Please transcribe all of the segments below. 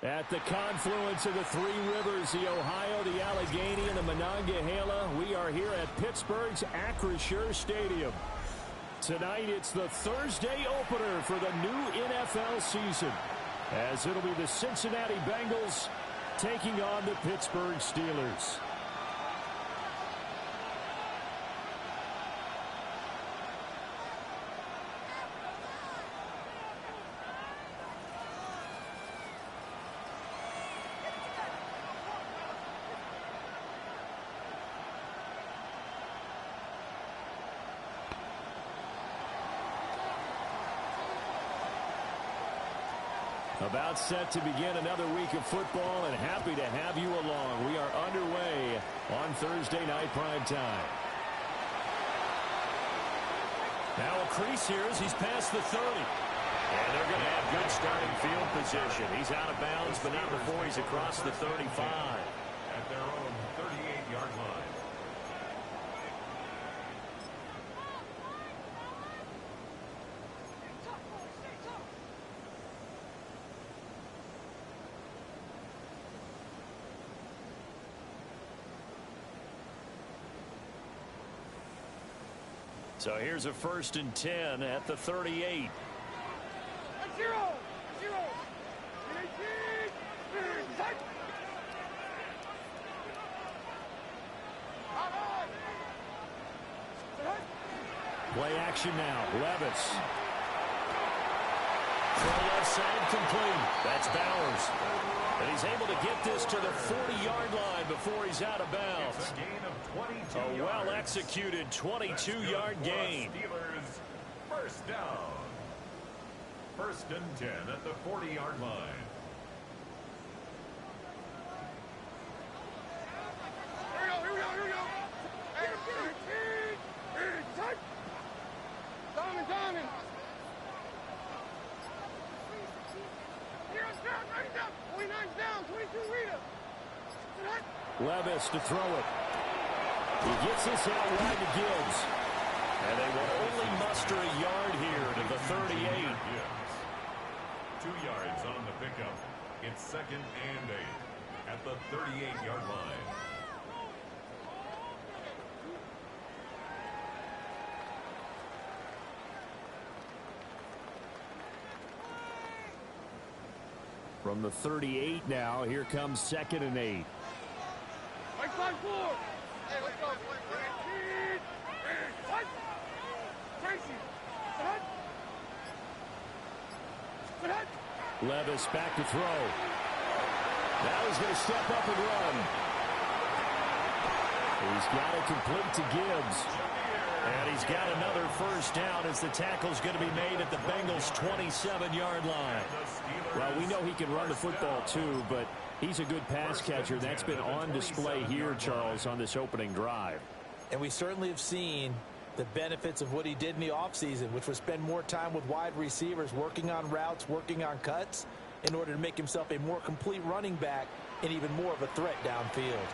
At the confluence of the three rivers, the Ohio, the Allegheny, and the Monongahela, we are here at Pittsburgh's Yr2 Stadium. Tonight, it's the Thursday opener for the new NFL season, as it'll be the Cincinnati Bengals taking on the Pittsburgh Steelers. About set to begin another week of football, and happy to have you along. We are underway on Thursday night prime time. Now a crease here as he's past the 30. And they're going to have good starting field position. He's out of bounds, but not before he's across the 35. At their own 38-yard line. So here's a 1st and 10 at the 38. Play action now. Levis. Throw left side complete. That's Bowers. And he's able to get this to the 40-yard line before he's out of bounds. It's a gain of 22 A well-executed 22-yard gain. Steelers first down. 1st and 10 at the 40-yard line. Here we go. Diamond. Here's down. 29's down. 22 Rita. Levis to throw it. He gets this out wide to Gibbs. And they will only muster a yard here to the 38. 2 yards on the pickup. It's 2nd and 8 at the 38-yard line. From the 38 now, here comes 2nd and 8. Hey, let's go. Levis back to throw. Now he's going to step up and run. He's got it complete to Gibbs. And he's got another 1st down as the tackle's going to be made at the Bengals' 27-yard line. Well, we know he can run the football too, but he's a good pass catcher. That's been on display here, Charles, on this opening drive. And we certainly have seen the benefits of what he did in the offseason, which was spend more time with wide receivers, working on routes, working on cuts, in order to make himself a more complete running back and even more of a threat downfield.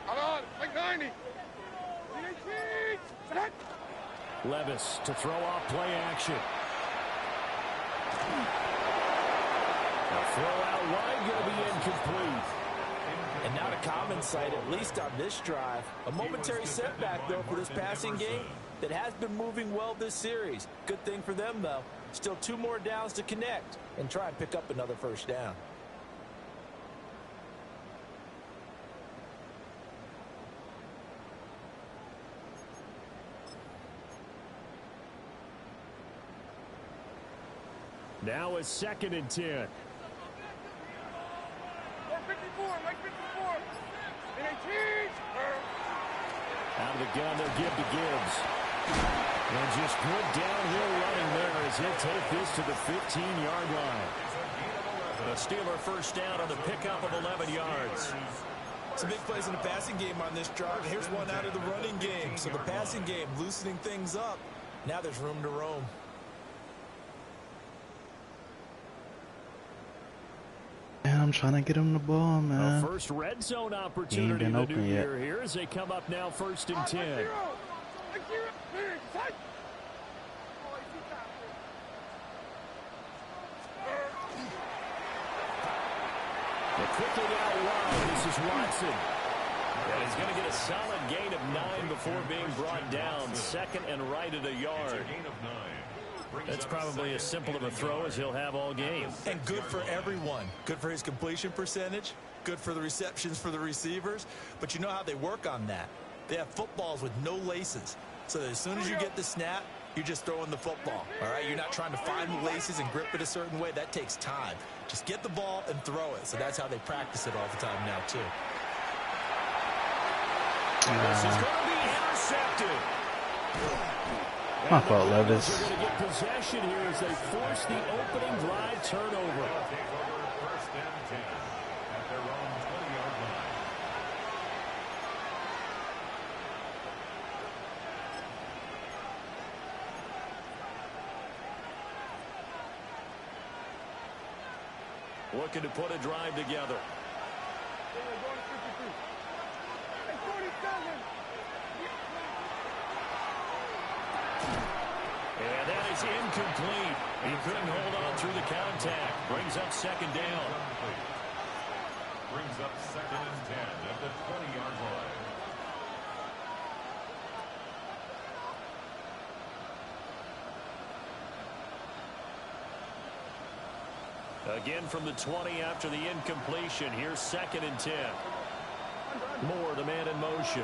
Come on, like 90. Levis to throw off play action. A throw out wide, going to be incomplete. And not a common sight, at least on this drive. A momentary setback, though, for this passing game that has been moving well this series. Good thing for them, though. Still 2 more downs to connect and try and pick up another 1st down. Now it's 2nd and 10. 54, Mike 54. Out of the gun, they'll give to Gibbs. And just good downhill running there as he'll take this to the 15-yard line. The Steeler 1st down on the pickup of 11 yards. Some big plays in the passing game on this drive. Here's one out of the running game. So the passing game loosening things up. Now there's room to roam. Man, I'm trying to get him the ball, man. A first red zone opportunity in the new year here as they come up now 1st and 10. And quickly out wide, this is Watson. And he's going to get a solid gain of 9 before being brought down. Second and right at a yard. Gain of 9. That's probably as simple of a throw as he'll have all game. And good for everyone. Good for his completion percentage. Good for the receptions for the receivers. But you know how they work on that. They have footballs with no laces. So that as soon as you get the snap, you're just throwing the football. All right? You're not trying to find the laces and grip it a certain way. That takes time. Just get the ball and throw it. So that's how they practice it all the time now, too. This is going to be intercepted. My fault, Levis. They're going to get possession here as they force the opening drive turnover. First and 10 at their own 20-yard line. Looking to put a drive together. And that is incomplete. He couldn't hold on through the contact. Brings up second down. Brings up second and 10 at the 20-yard line. Again from the 20 after the incompletion. Here's second and 10. Moore, the man in motion.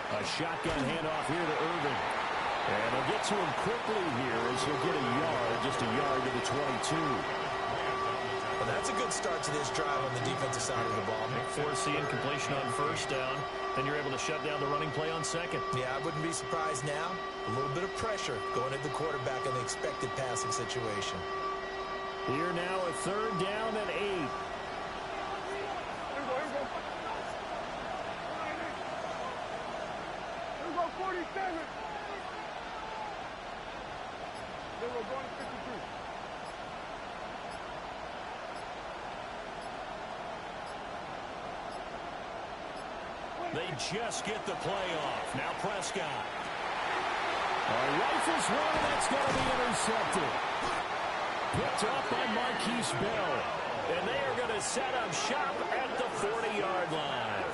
A shotgun handoff here to Irving. And they'll get to him quickly here as he'll get a yard, just a yard to the 22. Well, that's a good start to this drive on the defensive side of the ball. Force the incompletion on first down. Then you're able to shut down the running play on second. Yeah, I wouldn't be surprised now. A little bit of pressure going at the quarterback in the expected passing situation. Here now a third down and 8. They just get the play off. Now Prescott. Rifles one, that's going to be intercepted. Picked up by Marquise Bell. And they are going to set up shop at the 40-yard line.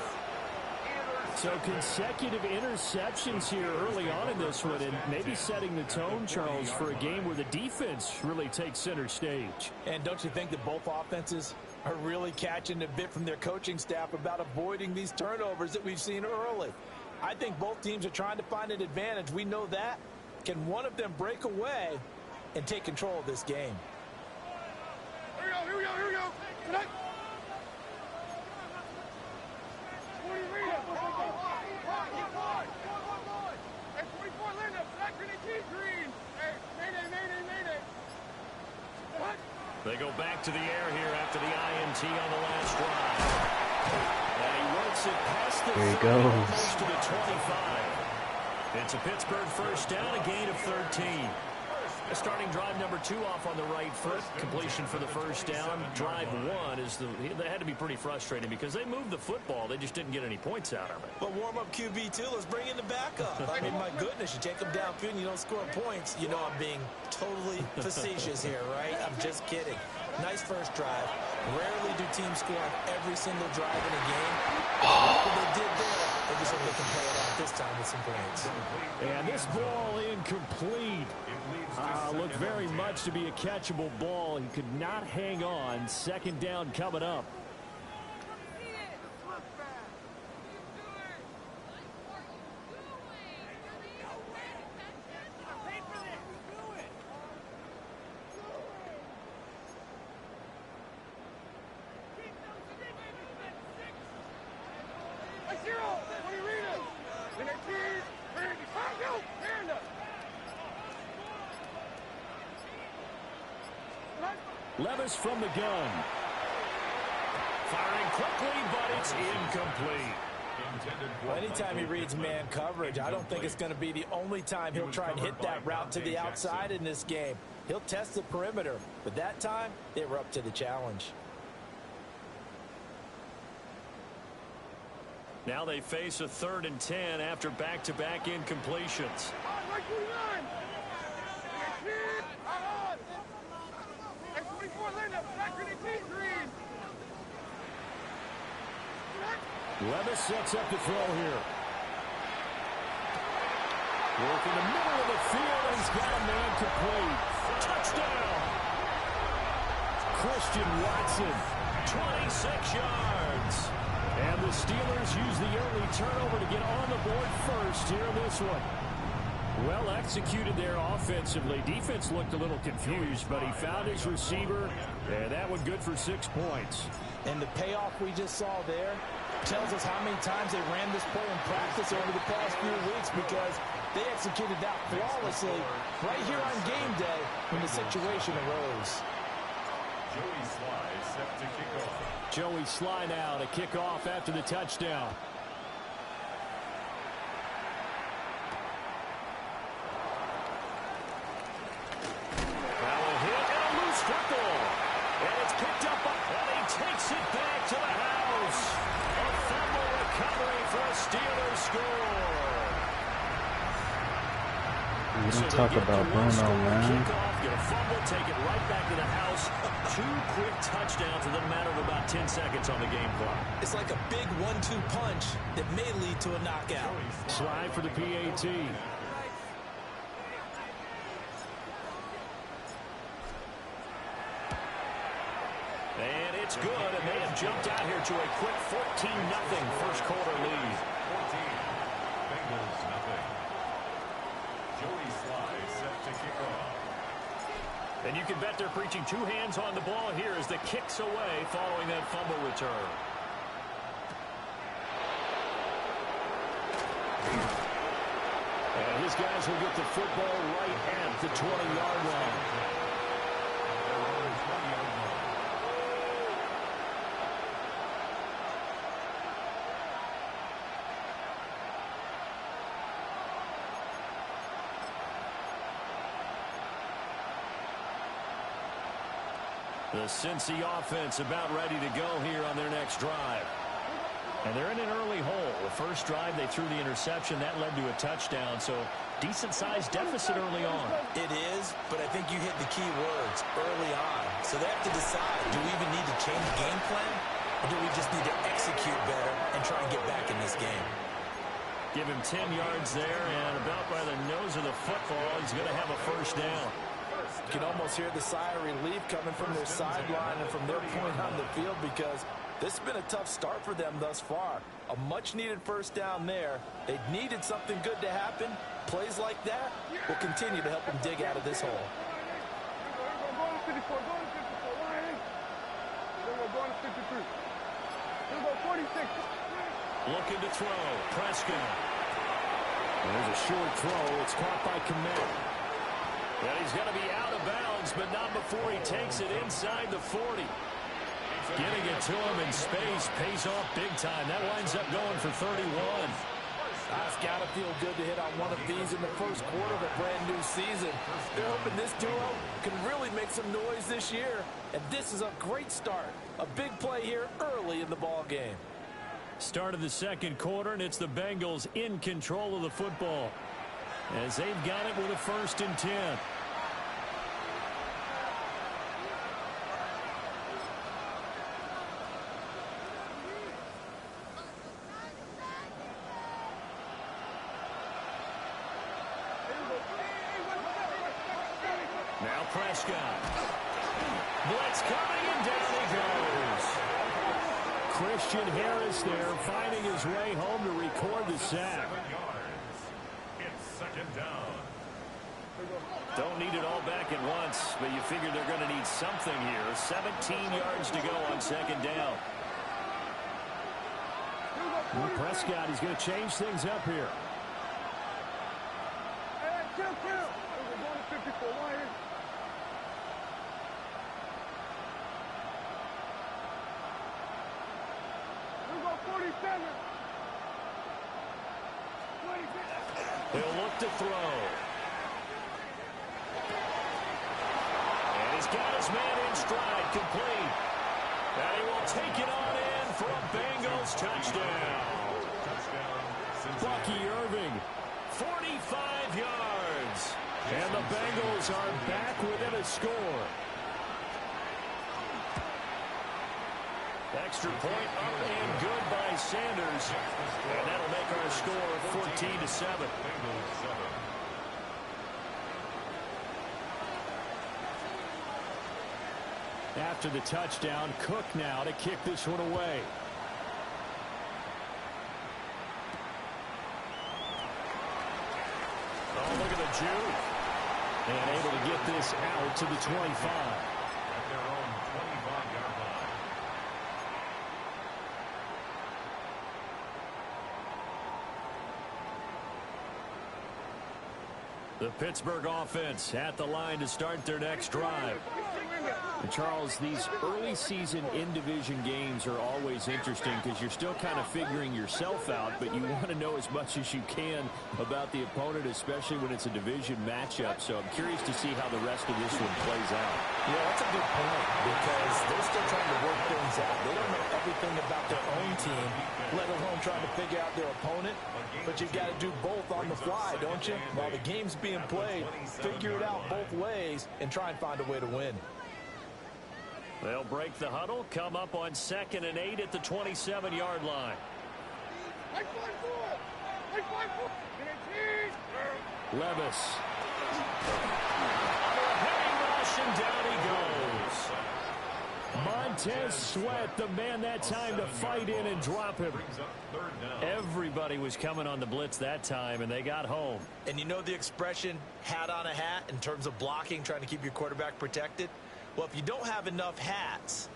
So consecutive interceptions here early on in this one, and maybe setting the tone, Charles, for a game where the defense really takes center stage. And don't you think that both offenses are really catching a bit from their coaching staff about avoiding these turnovers that we've seen early? I think both teams are trying to find an advantage. We know that. Can one of them break away and take control of this game? Here we go, here we go, here we go. Tonight. They go back to the air here after the INT on the last drive. And he works it past the 30, goes to the 25. It's a Pittsburgh first down, a gain of 13. Starting drive number 2 off on the right foot. Completion for the first down. Drive 1 is they had to be pretty frustrating because they moved the football. They just didn't get any points out of it. Well, warm-up QB2, let's bring in the backup. I mean, my goodness, you take them downfield and you don't score points. You know I'm being totally facetious here, right? I'm just kidding. Nice first drive. Rarely do teams score on every single drive in a game. What they did there, they just hope they can play it out this time with some points. And this ball incomplete. Looked very much to be a catchable ball. He could not hang on. Second down coming up. Levis from the gun. Firing quickly, but it's incomplete. Well, anytime he reads man coverage, I don't think it's going to be the only time he'll try and hit that route to the outside in this game. He'll test the perimeter, but that time they were up to the challenge. Now they face a 3rd and 10 after back-to-back incompletions. Levis sets up to throw here. Work in the middle of the field, and he's got a man complete. Touchdown! Christian Watson, 26 yards. And the Steelers use the early turnover to get on the board first here in this one. Well executed there offensively. Defense looked a little confused, but he found his receiver, and that one good for 6 points. And the payoff we just saw there tells us how many times they ran this play in practice over the past few weeks, because they executed that flawlessly right here on game day when the situation arose. Joey Sly set to kick off. Joey Sly now to kick off after the touchdown. And it's picked up, and he takes it back to the house. A fumble recovery for a Steelers score. We don't talk about Bruno, man. Get a fumble, take it right back to the house. 2 quick touchdowns within a matter of about 10 seconds on the game clock. It's like a big 1-2 punch that may lead to a knockout. Slide for the PAT. And it's good, and they have jumped out here to a quick 14-0 first quarter lead. 14. Bengals nothing. Joey Sly set to kick off. And you can bet they're preaching 2 hands on the ball here as the kick's away following that fumble return. And his guys will get the football right at the 20-yard line. The Cincy offense about ready to go here on their next drive. And they're in an early hole. The first drive, they threw the interception. That led to a touchdown, so decent-sized deficit early on. It is, but I think you hit the key words, early on. So they have to decide, do we even need to change game plan, or do we just need to execute better and try and get back in this game? Give him 10 yards there, and about by the nose of the football, he's going to have a first down. You can almost hear the sigh of relief coming from their sideline and from their point on the field, because this has been a tough start for them thus far. A much-needed first down there. They needed something good to happen. Plays like that will continue to help them dig out of this hole. Looking to throw. Prescott. There's a short throw. It's caught by Komet. And he's going to be out of bounds, but not before he takes it inside the 40. Getting it to him in space pays off big time. That winds up going for 31. It's got to feel good to hit on one of these in the first quarter of a brand-new season. They're hoping this duo can really make some noise this year, and this is a great start. A big play here early in the ball game. Start of the second quarter, and it's the Bengals in control of the football, as they've got it with a 1st and 10. Now Prescott. Blitz coming, and down he goes. Christian Harris there finding his way home to record the sack. 7 yards. It's 2nd down. Don't need it all back at once, but you figure they're going to need something here. 17 yards to go on 2nd down. Well, Prescott, he's going to change things up here. He'll look to throw. And he's got his man in stride, complete. And he will take it on in for a Bengals touchdown. Bucky Irving, 45 yards. And the Bengals are back within a score. Extra point up and good by Sanders. And that'll make our score 14-7. After the touchdown, Cook now to kick this one away. Oh, look at the juke. And able to get this out to the 25. At their own 25-yard line. The Pittsburgh offense at the line to start their next drive. And Charles, these early season in-division games are always interesting because you're still kind of figuring yourself out, but you want to know as much as you can about the opponent, especially when it's a division matchup. So I'm curious to see how the rest of this one plays out. Yeah, that's a good point because they're still trying to work things out. They don't know everything about their own team, let alone trying to figure out their opponent. But you've got to do both on the fly, don't you? While the game's being played, figure it out both ways and try and find a way to win. They'll break the huddle, come up on 2nd and 8 at the 27-yard line. Levis. Heavy rush, and down he goes. Montez Sweat, the man that time to fight in and drop him. Everybody was coming on the blitz that time, and they got home. And you know the expression, hat on a hat, in terms of blocking, trying to keep your quarterback protected? Well, if you don't have enough hats,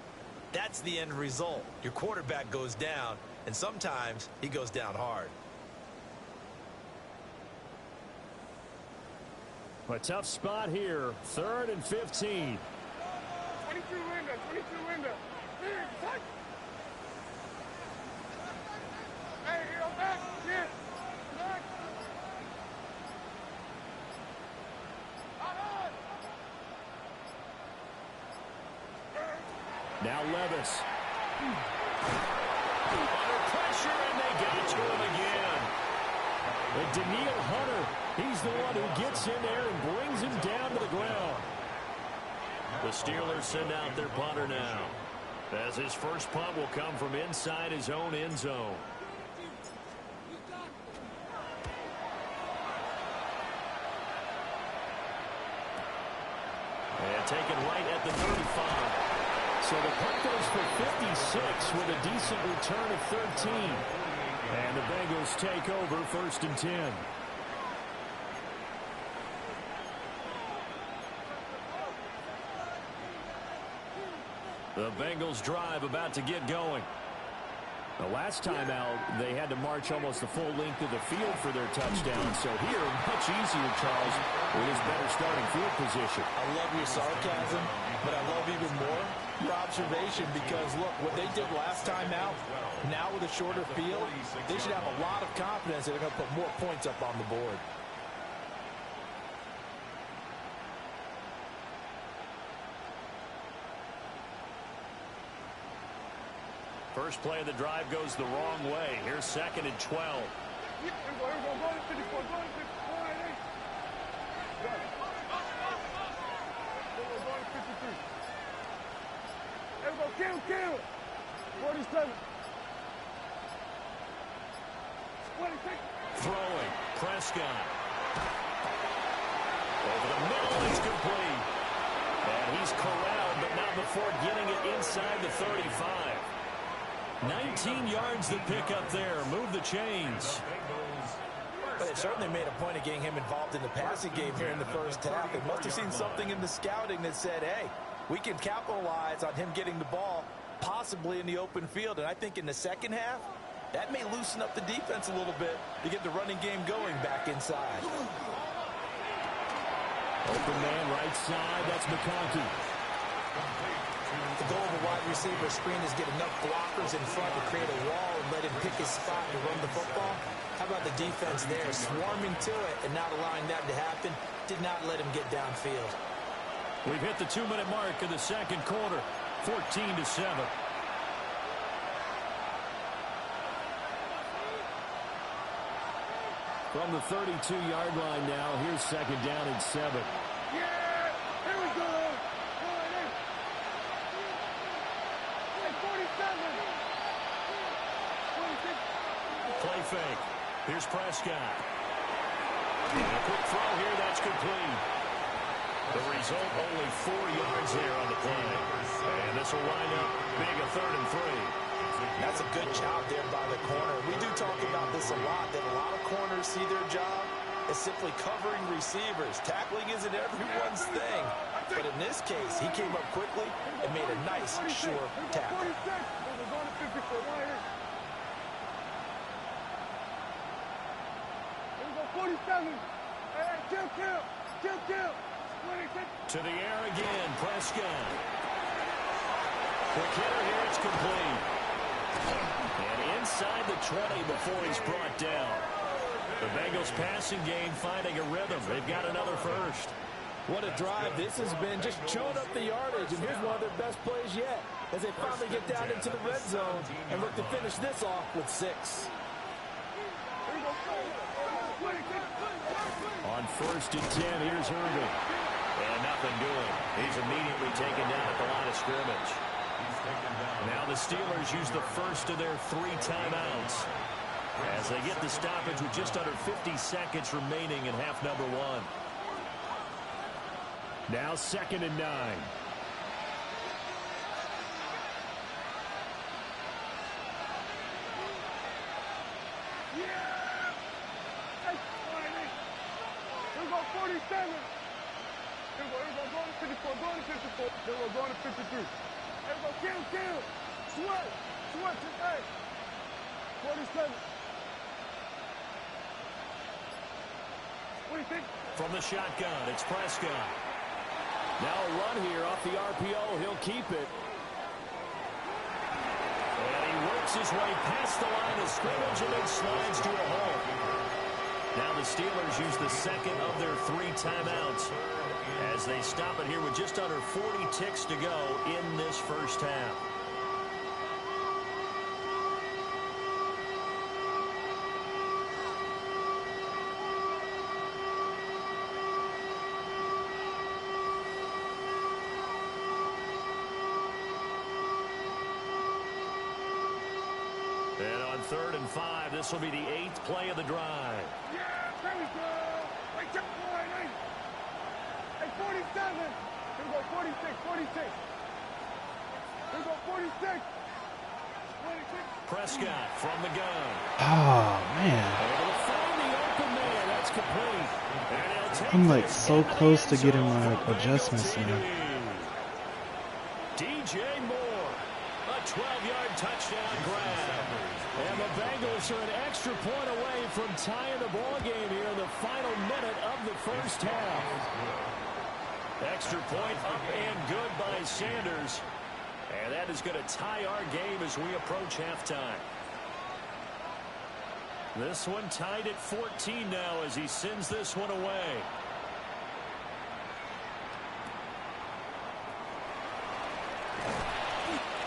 that's the end result. Your quarterback goes down, and sometimes he goes down hard. A tough spot here. 3rd and 15. 22 window. Here, touch. Hey, you're back. Here. Back. Now Levis. Under pressure, and they get to him again. And Daniil Hunter, he's the one who gets in there and brings him down to the ground. The Steelers send out their punter now, as his first punt will come from inside his own end zone. And taken right at the 35. So the punt goes for 56 with a decent return of 13. And the Bengals take over 1st and 10. The Bengals drive about to get going. The last time out, they had to march almost the full length of the field for their touchdown. So here, much easier, Charles, with his better starting field position. I love your sarcasm, but I love even more your observation because, look, what they did last time out, now with a shorter field, they should have a lot of confidence that they're going to put more points up on the board. First play of the drive goes the wrong way. Here's 2nd and 12. Here we go. Go to 54. Go to 54. Got it. Go to 53. There we go. Kill. 47. 26. Throwing. Prescott. Over the middle. It's complete. And he's corralled, but not before getting it inside the 35. 19 yards to pick up there. Move the chains. But it certainly made a point of getting him involved in the passing game here in the first half. They must have seen something in the scouting that said, hey, we can capitalize on him getting the ball possibly in the open field. And I think in the second half, that may loosen up the defense a little bit to get the running game going back inside. Open man right side. That's McConkey. The goal of a wide receiver screen is get enough blockers in front to create a wall and let him pick his spot to run the football. How about the defense there, swarming to it and not allowing that to happen? Did not let him get downfield. We've hit the 2-minute mark of the second quarter, 14-7. From the 32-yard line now, here's 2nd down and 7. Yeah. Here we go. 47. fake. Here's Prescott. And a quick throw here. That's complete. The result, only 4 yards there on the play. And this will wind up being a 3rd and 3. That's a good job there by the corner. We do talk about this a lot, that a lot of corners see their job as simply covering receivers. Tackling isn't everyone's thing. But in this case, he came up quickly and made a nice, sure tackle. To the air again, Prescott. Quick hitter here, it's complete. And inside the 20 before he's brought down. The Bengals passing game finding a rhythm. They've got another first. What a drive this has been, just chewing up the yardage, and here's one of their best plays yet as they finally get down into the red zone and look to finish this off with 6. On 1st and 10, here's Irvin. And nothing doing. He's immediately taken down at the line of scrimmage. Now the Steelers use the first of their 3 timeouts as they get the stoppage with just under 50 seconds remaining in half number 1. Now 2nd and 9. Here we go, 47. Here we go, going to 54, going to 54. Here we go, going to 53. Here we go, kill. Sweat, hey. 47. What do you think? From the shotgun, it's Prescott. Now a run here off the RPO. He'll keep it. And he works his way past the line of scrimmage and then slides to a hole. Now the Steelers use the second of their 3 timeouts as they stop it here with just under 40 ticks to go in this first half. And on 3rd and 5, this will be the 8th play of the drive. Yeah, there we go. Wait, check the line, hey. Hey, 47. Here we go, 46. Here we go, 46. 26. Prescott from the gun. Oh, man. Able to find the open man. That's complete. And he'll take I'm like this so and close to makes getting it my a adjustments in. DJ Moore, a 12-yard touchdown grab. And the Bengals are an extra point away from tying the ball game here in the final minute of the first half. Extra point up and good by Sanders. And that is going to tie our game as we approach halftime. This one tied at 14 now as he sends this one away.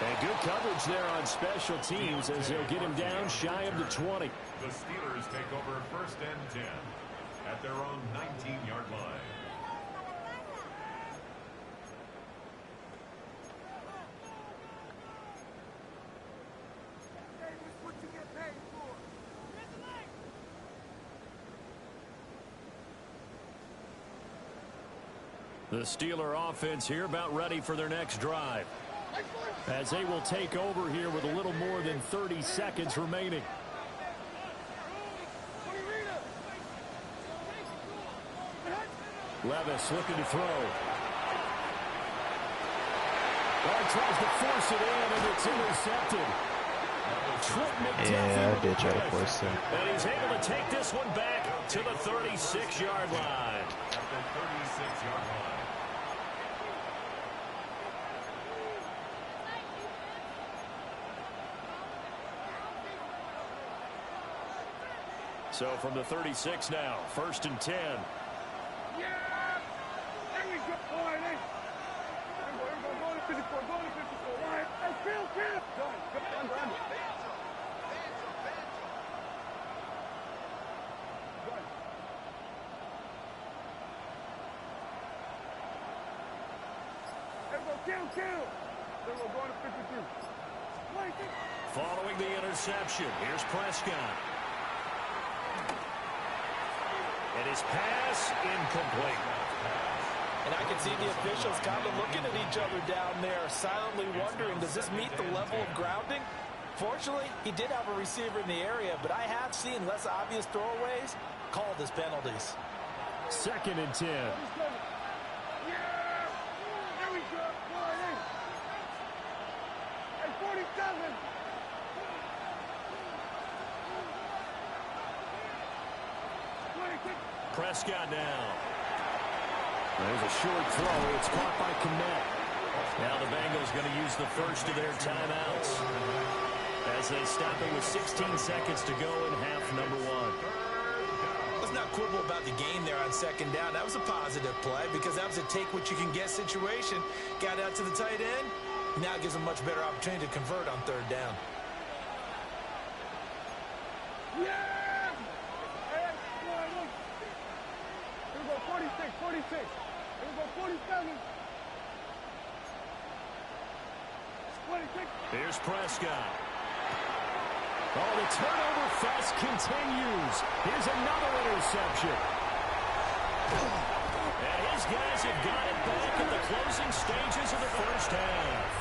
And good coverage there on special teams as they'll get him down shy of the 20. The Steelers take over 1st and 10 at their own 19-yard line. The Steeler offense here about ready for their next drive, as they will take over here with a little more than 30 seconds remaining. Levis looking to throw. Tries to force it in, and it's intercepted. Yeah, I did try to force it. And he's able to take this one back to the 36-yard line. At the 36-yard line. So from the 36 now, 1st and 10. Yeah! There we go. All right, hey. Here we go. Go to 54. Go to 54. All right. Hey, kill. Go. Under. Kill. Then we're going to 53. Following the interception, here's Prescott. And his pass incomplete. And I can see the officials kind of looking at each other down there, silently wondering, does this meet the level of grounding? Fortunately, he did have a receiver in the area, but I have seen less obvious throwaways called as penalties. 2nd and 10. Yeah! There we go. Hey, 47. Prescott now. There's a short throw. It's caught by Kmet. Now the Bengals going to use the first of their timeouts as they stop it with 16 seconds to go in half number 1. Let's not quibble about the game there on 2nd down. That was a positive play because that was a take-what-you-can-get situation. Got out to the tight end. Now it gives them a much better opportunity to convert on 3rd down. Yeah! Hey, boy, look. Here we go, 46, 46. Here we go, 47. 26. Here's Prescott. Oh, the turnover fest continues. Here's another interception. And his guys have got it back at the closing stages of the first half.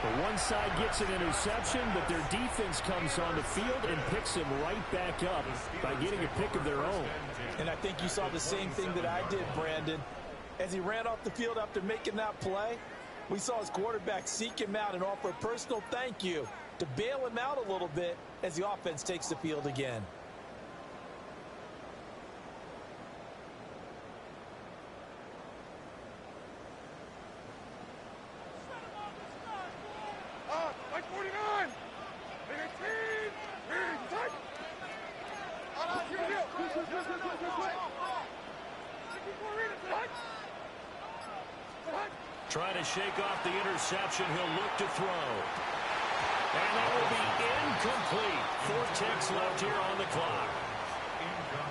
The one side gets an interception, but their defense comes on the field and picks him right back up by getting a pick of their own. And I think you saw the same thing that I did, Brandon. As he ran off the field after making that play, we saw his quarterback seek him out and offer a personal thank you to bail him out a little bit as the offense takes the field again. Like 49. Big team. Big tight. Trying to shake off the interception. He'll look to throw. And that will be incomplete. 4 ticks left here on the clock.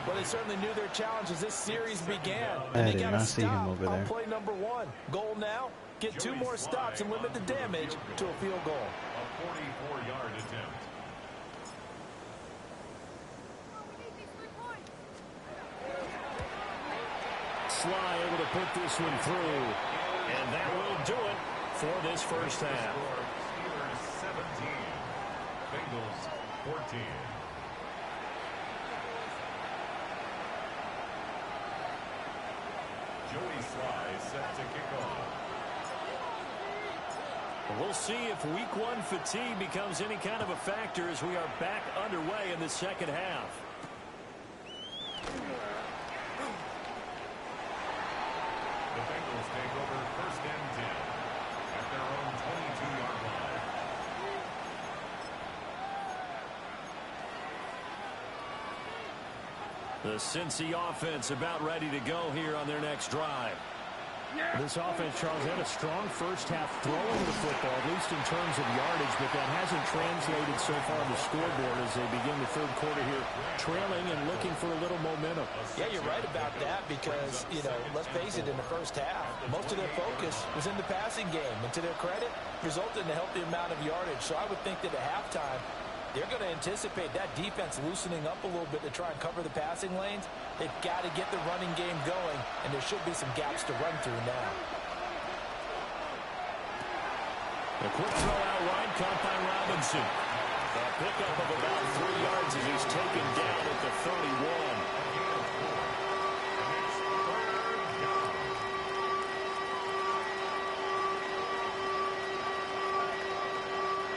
Well, they certainly knew their challenge as this series began. I And they did got not to see him stop over on there. play number 1. Goal now, get 2 more stops and limit the damage to a field goal. A 44-yard attempt. Sly able to put this one through. And that will do it for this first half. Steelers 17. Bengals 14. Joey Sly set to kick off. We'll see if week 1 fatigue becomes any kind of a factor as we are back underway in the second half. The Bengals take over 1st and 10 at their own 22-yard line. The Cincy offense about ready to go here on their next drive. This offense, Charles, had a strong first half throwing the football, at least in terms of yardage, but that hasn't translated so far on the scoreboard as they begin the 3rd quarter here, trailing and looking for a little momentum. Yeah, you're right about that because, you know, let's face it, in the first half, most of their focus was in the passing game. And to their credit, resulted in a healthy amount of yardage. So I would think that at halftime, they're going to anticipate that defense loosening up a little bit to try and cover the passing lanes. They've got to get the running game going, and there should be some gaps to run through now. A quick throw out wide, caught by Robinson. A pickup of about 3 yards as he's taken down at the 31.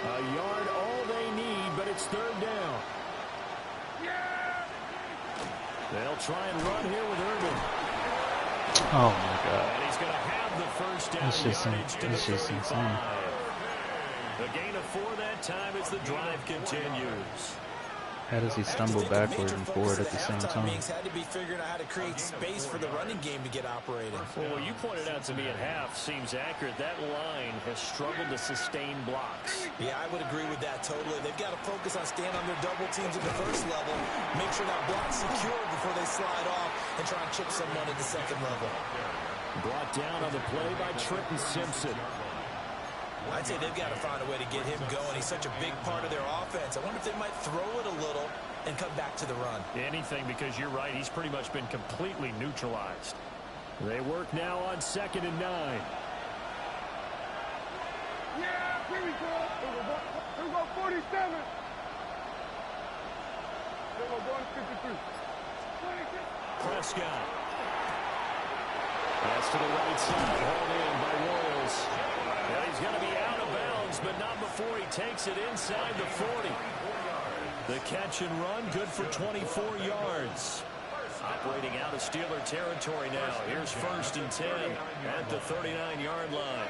A yard, all they need, but it's 3rd down. They'll try and run here with Irvin. Oh my God. And he's going to have the first down yardage to the 35. A gain of 4 that time as the drive continues. How does he stumble backward and forward at the same time? Had to be figuring out how to create space for the running game to get operating. Well, what you pointed out to me at half seems accurate. That line has struggled to sustain blocks. Yeah, I would agree with that totally. They've got to focus on staying on their double teams at the first level, make sure that block's secure before they slide off and try and chip someone at the second level. Brought down on the play by Trenton Simpson. I'd say they've got to find a way to get him going. He's such a big part of their offense. I wonder if they might throw it a little and come back to the run. Anything, because you're right. He's pretty much been completely neutralized. They work now on 2nd and 9. Yeah, here we go. Here we go, 47. Here we go, going to 53. 26. Prescott. Pass to the right side, hauled in by Royals. And he's going to be out of bounds, but not before he takes it inside the 40. The catch and run, good for 24 yards. Operating out of Steeler territory now. Here's 1st and 10 at the 39-yard line.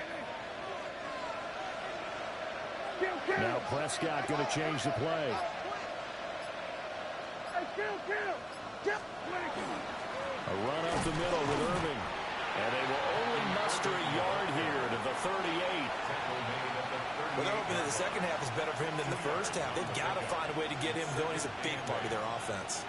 Now Prescott going to change the play. A run up the middle with Irving. And they will only muster a yard here to the 38. Well, they're hoping that the second half is better for him than the first half. They've got to find a way to get him going. He's a big part of their offense.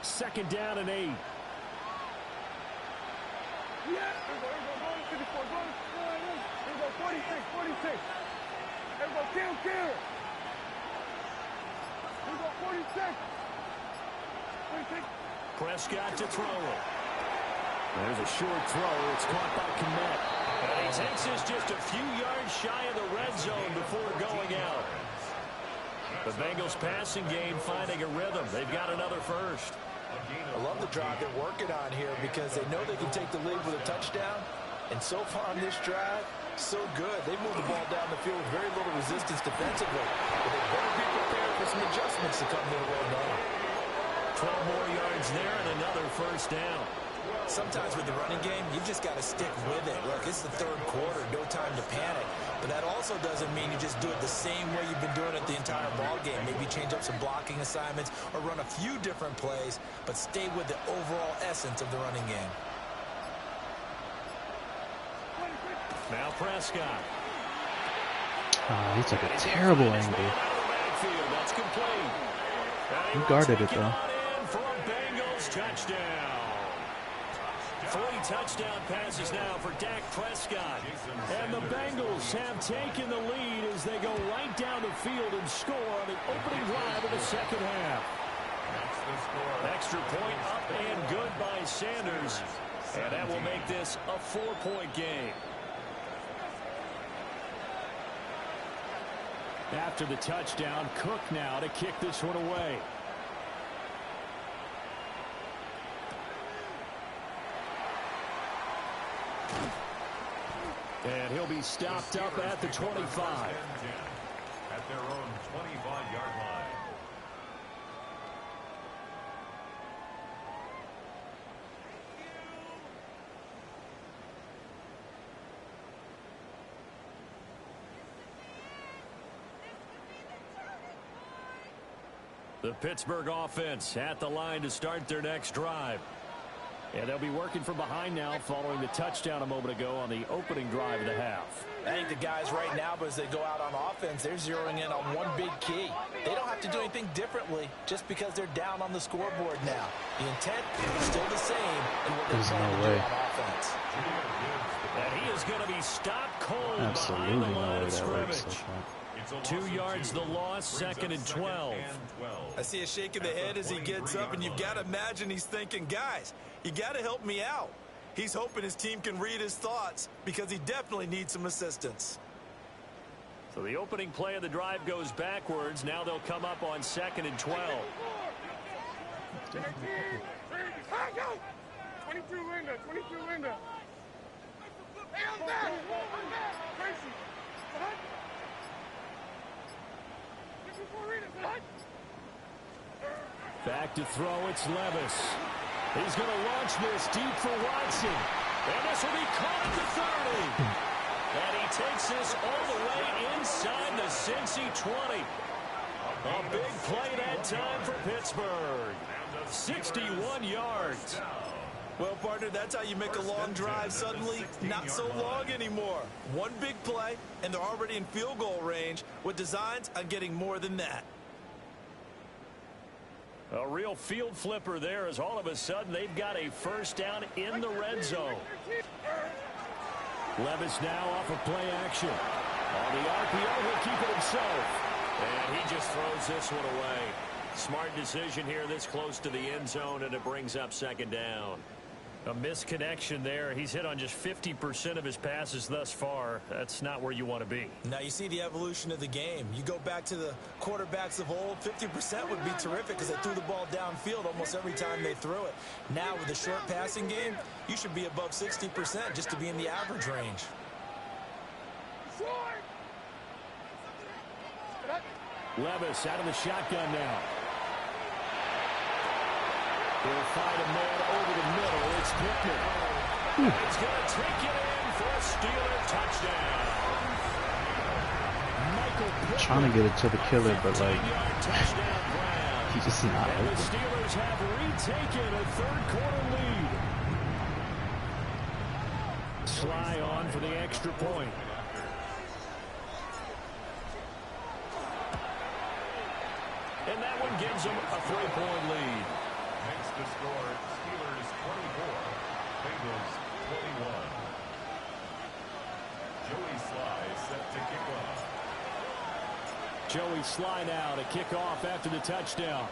Second down and 8. Yeah, here we go, 54, here we go, 46. Here we go, kill. Here we go, 46. Prescott to throw it. There's a short throw. It's caught by Kmet. And he takes this just a few yards shy of the red zone before going out. The Bengals passing game finding a rhythm. They've got another first. I love the drive they're working on here because they know they can take the lead with a touchdown. And so far on this drive, so good. They moved the ball down the field with very little resistance defensively. But they better be prepared for some adjustments to come their way now. 12 more yards there and another first down. Sometimes with the running game, you've just got to stick with it. Look, it's the third quarter, no time to panic. But that also doesn't mean you just do it the same way you've been doing it the entire ball game. Maybe change up some blocking assignments or run a few different plays, but stay with the overall essence of the running game. Now Prescott. Oh, he took a terrible angle. That's complete. He guarded it, though. For a Bengals touchdown. 3 touchdown passes now for Dak Prescott. And the Bengals have taken the lead as they go right down the field and score on the opening drive of the second half. Extra point up and good by Sanders. And that will make this a 4-point game. After the touchdown, Cook now to kick this one away. And he'll be stopped up at the 25. At their own 25-yard line. The Pittsburgh offense at the line to start their next drive. And they'll be working from behind now following the touchdown a moment ago on the opening drive of the half. I think the guys right now, as they go out on offense, they're zeroing in on one big key. They don't have to do anything differently just because they're down on the scoreboard now. The intent is still the same in what they're trying to do on offense. And he is going to be stopped cold Absolutely behind the no line way of that works. scrimmage. 2 yards the loss, 2nd and 12. I see a shake of the head as he gets up, and you've got to imagine he's thinking, guys, you got to help me out. He's hoping his team can read his thoughts because he definitely needs some assistance. So the opening play of the drive goes backwards. Now they'll come up on 2nd and 12. 22 Linda, 22 Linda. Hey, I'm back. Tracy. Back to throw, it's Levis. He's going to launch this deep for Watson. And this will be caught at the 30. And he takes this all the way inside the Cincy 20. A big play that time for Pittsburgh. 61 yards. Well, partner, that's how you make a long drive suddenly not so long anymore. One big play, and they're already in field goal range with designs on getting more than that. A real field flipper there, as all of a sudden they've got a first down in the red zone. Levis now off of play action. On the RPO, he'll keep it himself. And he just throws this one away. Smart decision here this close to the end zone, and it brings up second down. A misconnection there. He's hit on just 50% of his passes thus far. That's not where you want to be. Now you see the evolution of the game. You go back to the quarterbacks of old, 50% would be terrific because they threw the ball downfield almost every time they threw it. Now with the short passing game, you should be above 60% just to be in the average range. Levis out of the shotgun now. He'll find a man over the middle. It's Pittman. He's going to take it in for a Steeler touchdown. Michael Pittman. Trying to get it to the killer, but like, he's just not And the open. Steelers have retaken a third-quarter lead. Sly on for the extra point. And that one gives them a 3-point lead. Next to score, Steelers 24, Bengals 21. Joey Sly set to kick off. Joey Sly now to kick off after the touchdown.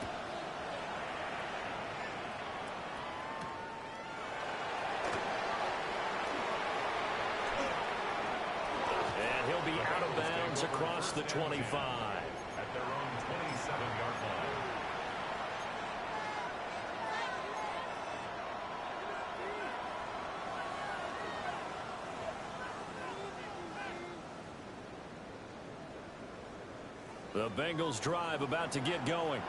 And he'll be out of bounds across the 25. At their own 27-yard line. The Bengals drive about to get going.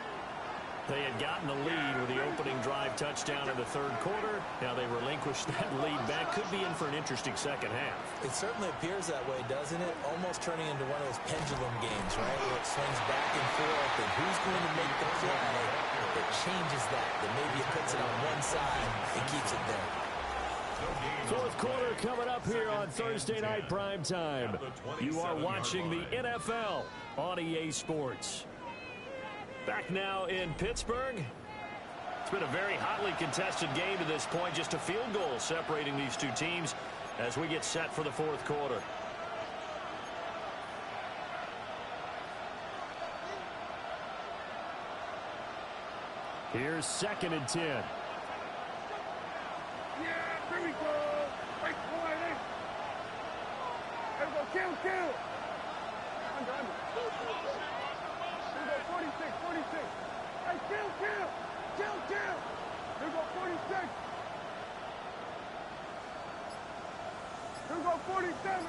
They had gotten the lead with the opening drive touchdown in the third quarter. Now they relinquished that lead back. Could be in for an interesting second half. It certainly appears that way, doesn't it? Almost turning into one of those pendulum games, right? Where it swings back and forth, and who's going to make the play that changes that maybe it puts it on one side and keeps it there. Fourth quarter coming up here on Thursday Night Primetime. You are watching the NFL on EA Sports. Back now in Pittsburgh. It's been a very hotly contested game to this point. Just a field goal separating these two teams as we get set for the fourth quarter. Here's 2nd and 10. Yeah, here we go. Right point, eh? Here we go, kill. Under. Here we go, 46. Hey, kill. Here we go, 46. Here we go, 47.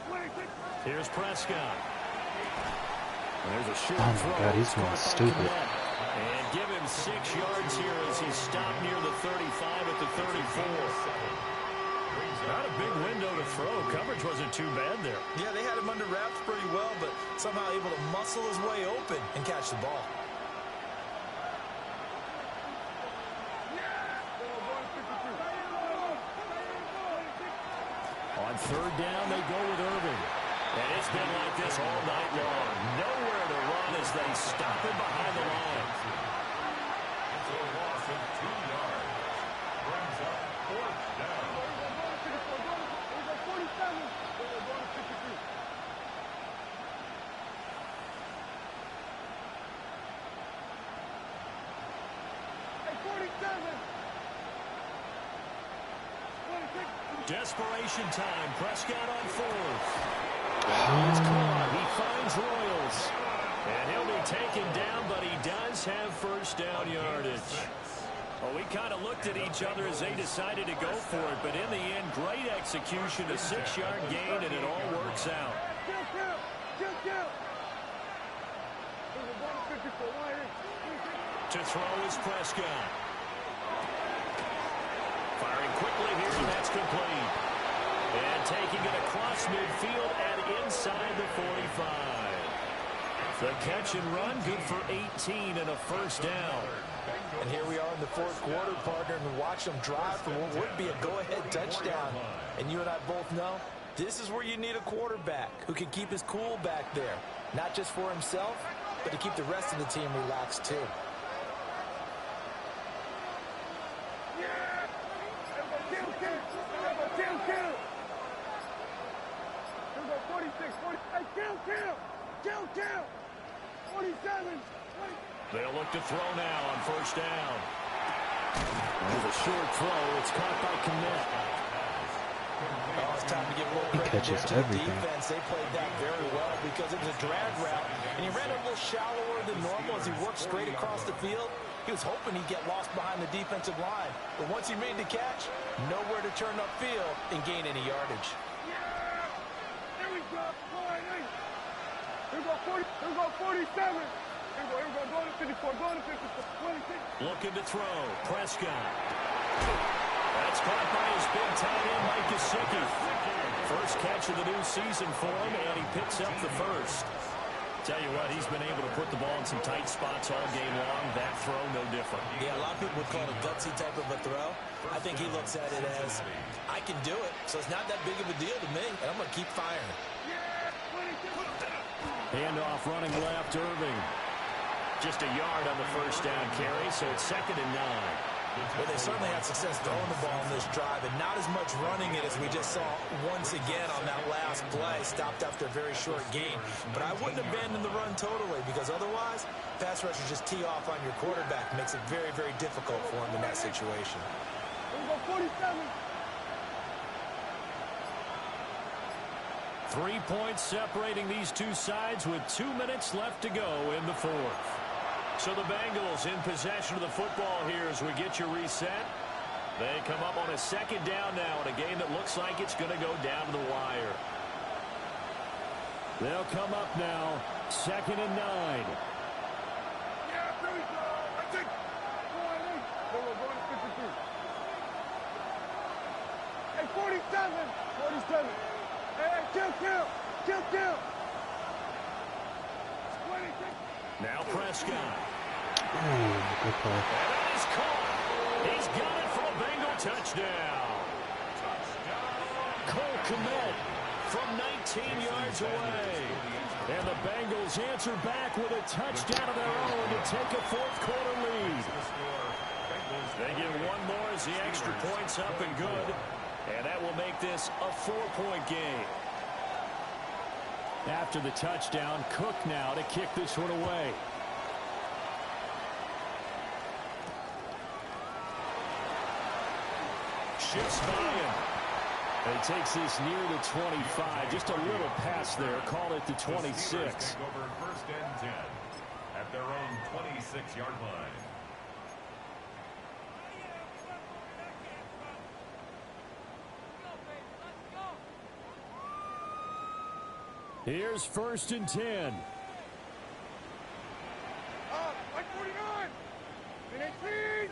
26. Here's Prescott. There's a short Oh my throw. God, he's going stupid. And give him 6 yards here as he stopped near the 35 at the 34. Not a big window to throw. Coverage wasn't too bad there. Yeah, they had him under wraps pretty well, but somehow able to muscle his way open and catch the ball. On third down, they go with Irving. And it's been like this all night long. Nowhere to run as they stop him behind the line. It's a loss of 2 yards. Brings up fourth down. Desperation time. Prescott on fourth. He's caught. He finds Royals. And he'll be taken down, but he does have first down yardage. Well, we kind of looked at each other as they decided to go for it, but in the end, great execution, a 6-yard gain, and it all works out. To throw is Prescott. Firing quickly here, and that's complete. And taking it across midfield and inside the 45. The catch and run, good for 18 and a first down. And here we are in the fourth quarter, partner, and watch them drive for what would be a go-ahead touchdown. And you and I both know this is where you need a quarterback who can keep his cool back there, not just for himself, but to keep the rest of the team relaxed too. Kill. 47. They'll look to throw now on first down. With a short throw, it's caught by Kmet. Oh, it's time to give a little He catches to the everything. defense. They played that very well because it was a drag route, and he ran a little shallower than normal as he worked straight across the field. He was hoping he'd get lost behind the defensive line, but once he made the catch, nowhere to turn upfield and gain any yardage. Here we go. Here we go 40. Here we go 47. Here we go. Going to 54. Going to 54. 26. Looking to throw. Prescott. That's caught by his big tight end, Mike Gesicki. First catch of the new season for him, and he picks up the first. Tell you what, he's been able to put the ball in some tight spots all game long. That throw, no different. Yeah, a lot of people would call it a gutsy type of a throw. I think he looks at it as, I can do it, so it's not that big of a deal to me, and I'm going to keep firing. Handoff running left, Irving. Just a yard on the first down carry, so it's 2nd and 9. Well, they certainly had success throwing the ball on this drive, and not as much running it as we just saw once again on that last play. Stopped after a very short gain. But I wouldn't abandon the run totally, because otherwise, pass rushers just tee off on your quarterback. Makes it very, very difficult for him in that situation. Here we go 47. 3 points separating these two sides with 2 minutes left to go in the fourth. So the Bengals in possession of the football here as we get you reset. They come up on a 2nd down now in a game that looks like it's going to go down to the wire. They'll come up now, 2nd and 9. Yeah, here we go. I think. Here we're going to 53. Hey, 47. 47. Hey, kill. 26. Now Prescott. Ooh, good play. And that is caught. He's got it for a Bengal touchdown. Cole Kmet from 19 yards away. And the Bengals answer back with a touchdown of their own to take a fourth quarter lead. They get one more as the extra point's up and good. And that will make this a 4-point game. After the touchdown, Cook now to kick this one away. Shifts by him. And he takes this near the 25. Just a little pass there. Call it the 26. Take over 1st and 10 at their own 26-yard line. Here's 1st and 10. Like 49. And 18.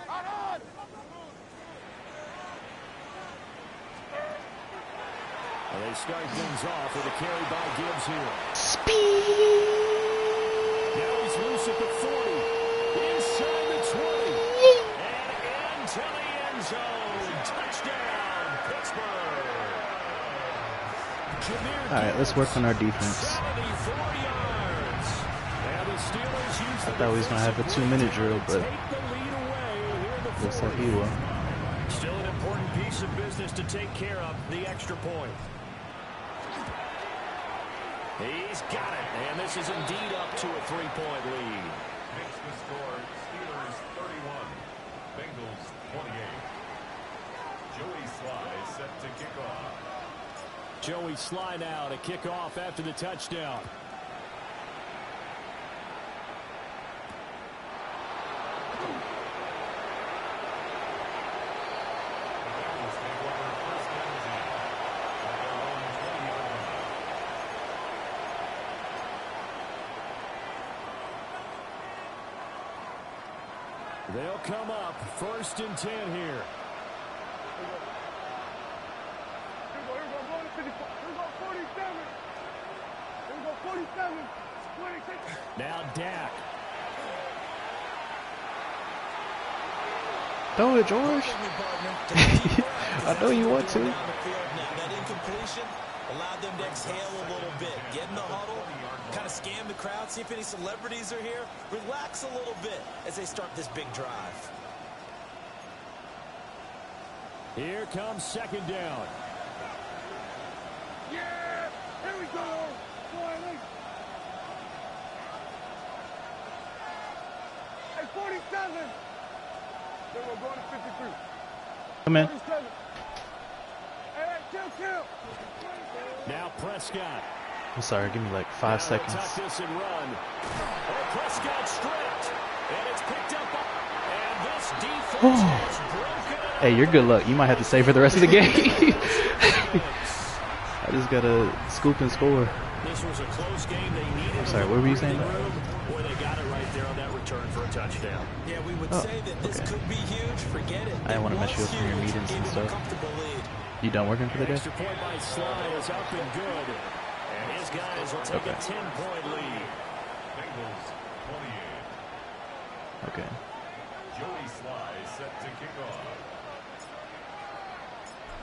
On. Well, they start things off with a carry by Gibbs here. Speed. Now he's loose at the 40. Inside the 20. And into the end zone. Touchdown, Pittsburgh. All right, let's work on our defense. 74 yards. And the Steelers use I thought we was going to have a 2-minute drill, but take the lead away here in the looks like fourth. he will. Still an important piece of business to take care of, the extra point. He's got it, and this is indeed up to a 3-point lead. Makes the score Steelers 31, Bengals 28. Joey Sly set to kick off. Joey Sly now to kick off after the touchdown. They'll come up 1st and 10 here. Here we go. Going to 54. Here we go 47. Here we go 47. Now Dak. Throw it, George. I know you want to. That incompletion allowed them to exhale a little bit. Get in the huddle, kind of scan the crowd, see if any celebrities are here. Relax a little bit as they start this big drive. Here comes second down. Yeah! Here we go! Hey, 47! Then we're going to 53. Come in. 47. Hey, kill! Now Prescott. I'm sorry, give me like 5 seconds. Tuck this and run. Oh, Prescott stripped. And it's picked up. And this defense has broken. Hey, you're good luck. You might have to stay for the rest of the game. I just gotta scoop and score. This was a close game. They needed. I'm sorry, what were you saying? Boy, they got it right there on that return for a touchdown. Yeah, we would say that this could be huge. Forget it. I didn't want to mess you up from your meetings and stuff. You done working for the day? Extra point by Sly is up and good. And his guys will take a 10-point lead. Bengals 28. Okay. Joey Sly set to kick off.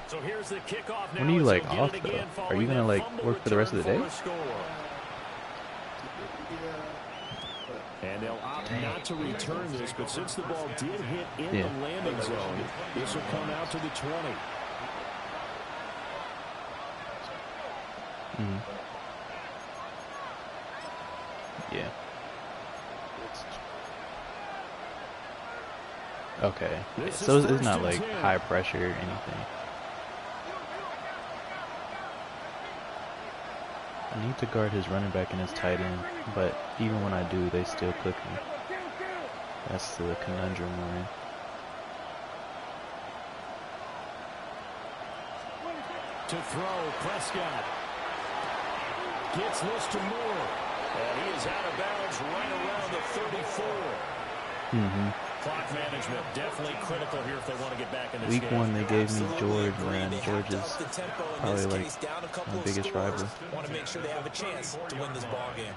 So here's the kickoff now. When are you like off though? Are you gonna like work for the rest of the day? And they'll opt not to return this, but since the ball did hit in the landing zone, this will come out to the 20. Yeah. Okay. Yeah, so it's not like high pressure or anything. I need to guard his running back and his tight end, but even when I do, they still click me. That's the conundrum we're in. To throw, Prescott gets this to Moore, and he is out of bounds right around the 34. Clock management definitely critical here if they want to get back in this Week game. 1 they gave me George, man. George is probably like my biggest rival. Want to make sure they have a chance to win this ball game.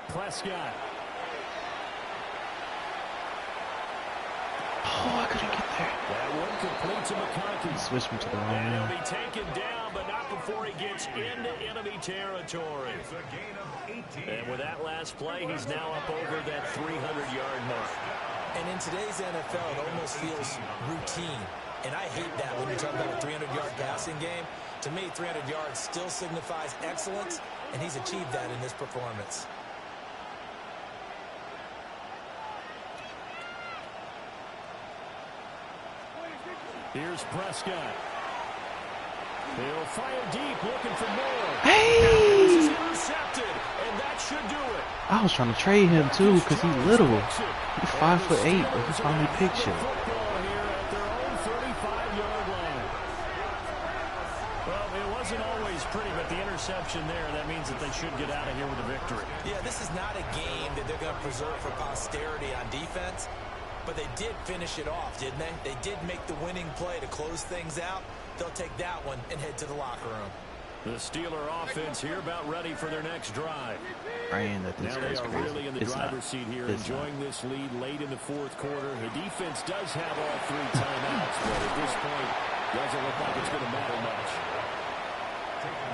Prescott. Oh, I couldn't get there. That one complete to McConkey. Switched me to the wrong And he'll one. be taken down, but not before he gets into enemy territory. It's a gain of 18. And with that last play, he's now up over that 300-yard mark. And in today's NFL, it almost feels routine. And I hate that when you're talking about a 300-yard passing game. To me, 300 yards still signifies excellence, and he's achieved that in this performance. Here's Prescott. He'll fire deep, looking for more. Hey! This is intercepted, and that should do it. I was trying to trade him too because he's little. He's 5'8", but he finally picked you. Football here at their own 35-yard line. Well, it wasn't always pretty, but the interception there, that means that they should get out of here with a victory. Yeah, this is not a game that they're going to preserve for posterity on defense, but they did finish it off, didn't they? They did make the winning play to close things out. They'll take that one and head to the locker room. The Steeler offense here about ready for their next drive. Praying that this Now they guy's are crazy. really in the driver's seat here, enjoying this lead late in the fourth quarter. The defense does have all 3 timeouts, but at this point, doesn't look like it's going to matter much.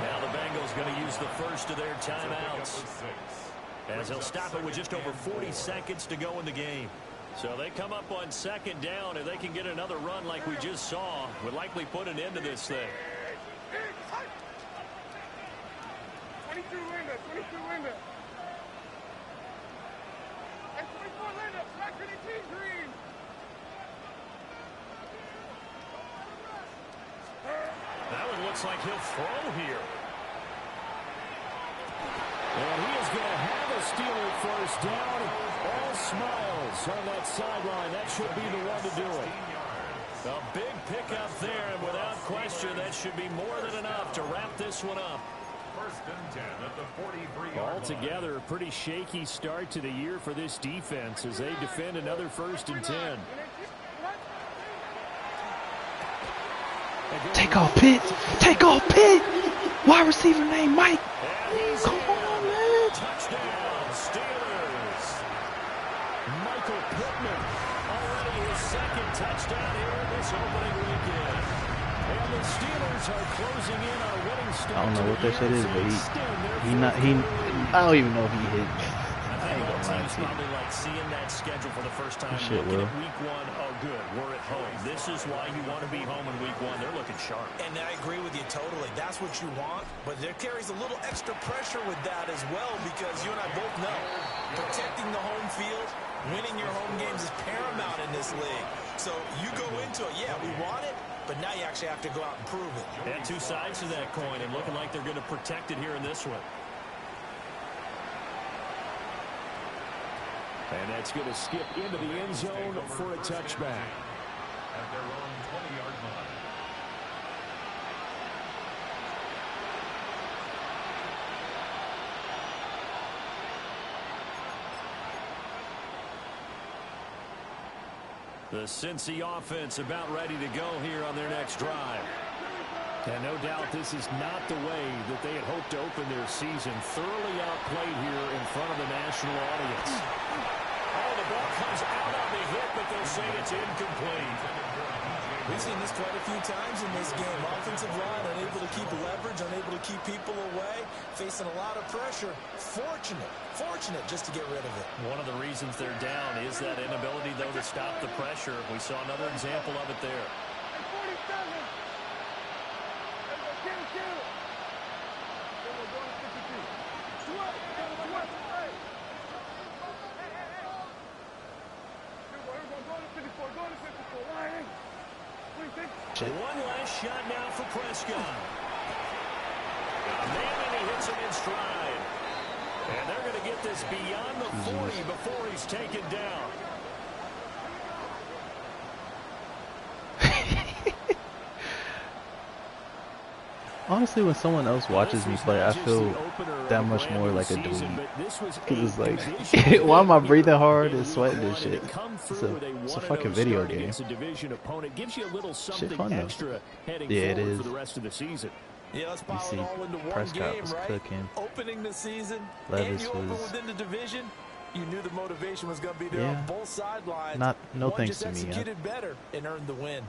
Now the Bengals going to use the first of their timeouts, as they'll stop it with just over 40 seconds to go in the game. So they come up on second down, and they can get another run like we just saw. Would likely put an end to this thing. 22 Linda, 22 Linda. And 24 Linda, black and green. That one looks like he'll throw here. And he is going to have a Steeler first down. All smiles on that sideline. That should be the one to do it. A big pickup there, and without question, that should be more than enough to wrap this one up. First and 10 at the 43-yard Altogether, a pretty shaky start to the year for this defense as they defend another first and 10. Take off, Pitt. Take off, Pitt. Wide receiver name Mike. Come on, man. Touchdown, Steelers. Michael Pittman, already his second touchdown here this opening weekend. And the Steelers are closing in on a winning start. I don't know what that shit is, but I don't even know if he hit. I think all teams probably like seeing that schedule for the first time. Looking at week one, oh good, we're at home. This is why you want to be home in week one. They're looking sharp. And I agree with you totally. That's what you want, but there carries a little extra pressure with that as well because you and I both know protecting the home field, winning your home games is paramount in this league. So you go into it, yeah, we want it, but now you actually have to go out and prove it. And two sides to that coin, and looking like they're going to protect it here in this one. And that's going to skip into the end zone for a touchback. at their own 20-yard line. The Cincy offense about ready to go here on their next drive. And no doubt this is not the way that they had hoped to open their season. Thoroughly outplayed here in front of the national audience. Oh, the ball comes out on the hit, but they'll say it's incomplete. We've seen this quite a few times in this game. Offensive line unable to keep leverage, unable to keep people away, facing a lot of pressure. Fortunate just to get rid of it. One of the reasons they're down is that inability, though, to stop the pressure. We saw another example of it there. One last shot now for Prescott. Man, and he hits him in stride. And they're going to get this beyond the 40 before he's taken down. Honestly, when someone else watches me play, I feel that much more like a dweeb. Because it's like, why am I breathing hard and sweating and shit? It's a fucking video game. Shit fun though. Yeah, it is. Yeah, let's pile it all into one Prescott game, was right? cooking. Opening the season, Levis and you open was- within the division. You knew the motivation was going to be there on both sidelines. No One thanks just to me. executed better and earned the win.